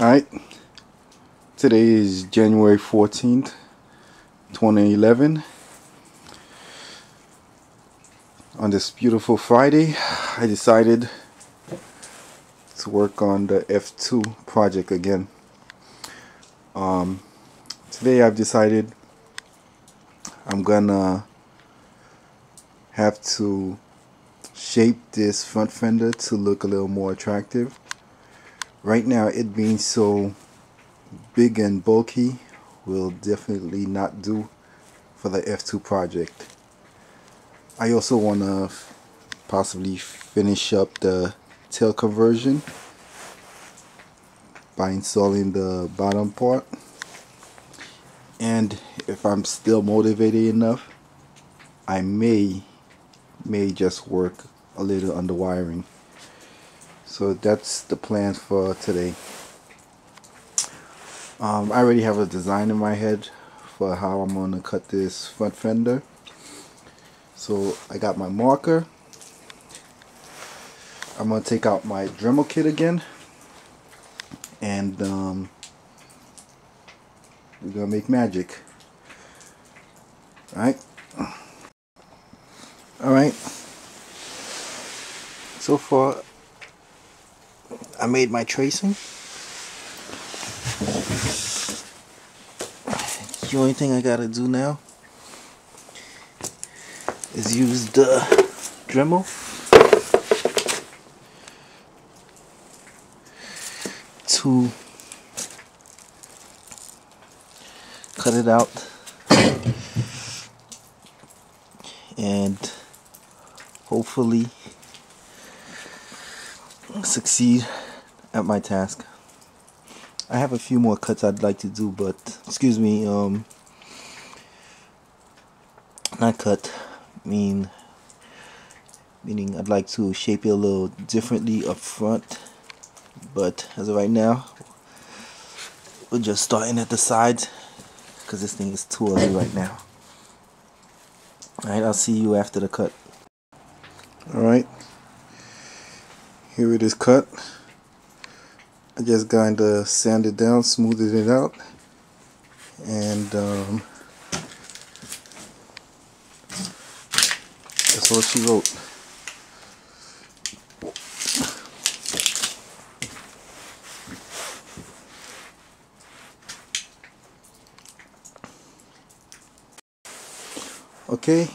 Alright, today is January 14th, 2011. On this beautiful Friday, I decided to work on the F2 project again. Today I've decided I'm gonna have to shape this front fender to look a little more attractive. Right now, it being so big and bulky will definitely not do for the F2 project. I also want to possibly finish up the tail conversion by installing the bottom part, and if I'm still motivated enough, I may just work a little on the wiring. So that's the plan for today. I already have a design in my head for how I'm going to cut this front fender. So I got my marker. I'm going to take out my Dremel kit again, and we're going to make magic. Alright, so far I made my tracing. The only thing I gotta do now is use the Dremel to cut it out and hopefully succeed at my task. I have a few more cuts I'd like to do, but not cut, meaning I'd like to shape it a little differently up front, but as of right now we're just starting at the sides because this thing is too early right now. Alright, I'll see you after the cut. Alright, here it is cut. I just kind of sanded it down, smoothed it out, and that's what she wrote. Okay,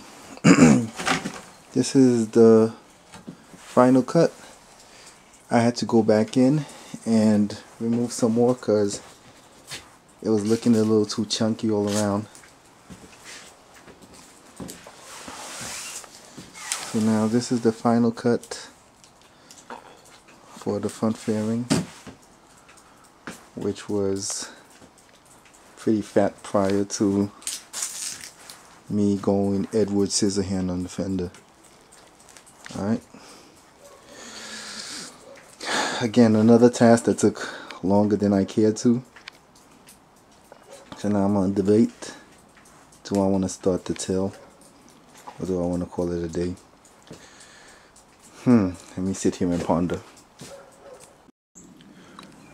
this is the final cut. I had to go back in and remove some more because it was looking a little too chunky all around. So now this is the final cut for the front fairing, which was pretty fat prior to me going Edward Scissorhand on the fender. Alright. Again, another task that took longer than I cared to. So now I'm on debate. Do I want to start the tail, or do I want to call it a day? Let me sit here and ponder.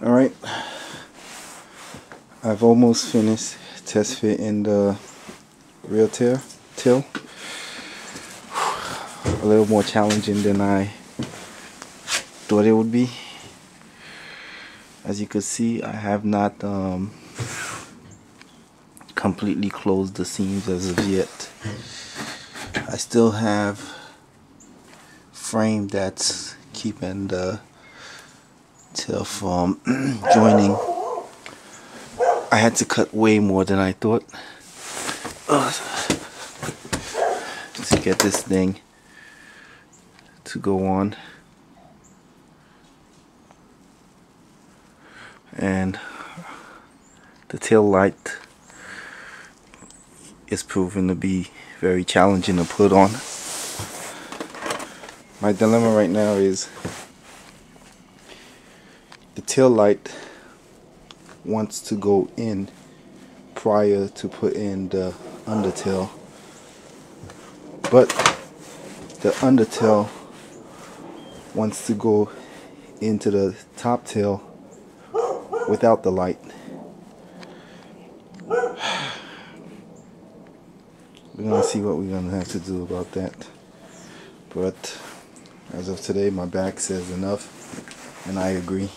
Alright. I've almost finished test fit in the rear tail. A little more challenging than I thought it would be. As you can see, I have not completely closed the seams as of yet. I still have frame that's keeping the tail from joining. I had to cut way more than I thought to get this thing to go on. And the tail light is proven to be very challenging to put on. My dilemma right now is the tail light wants to go in prior to put in the undertail, but the undertail wants to go into the top tail without the light. We're gonna see what we're gonna have to do about that. But as of today, my back says enough, and I agree.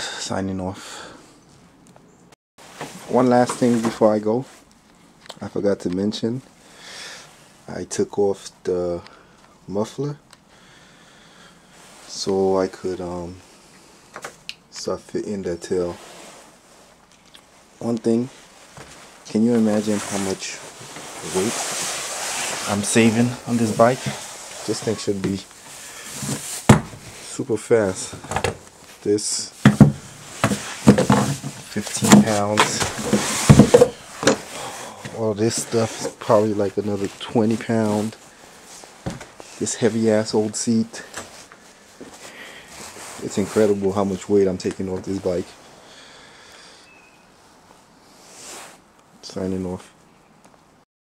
Signing off. One last thing before I go. I forgot to mention, I took off the muffler so I could start fitting the tail. One thing, can you imagine how much weight I'm saving on this bike? This thing should be super fast. This 15 pounds. All this stuff is probably like another 20 pounds. This heavy ass old seat. It's incredible how much weight I'm taking off this bike. Signing off.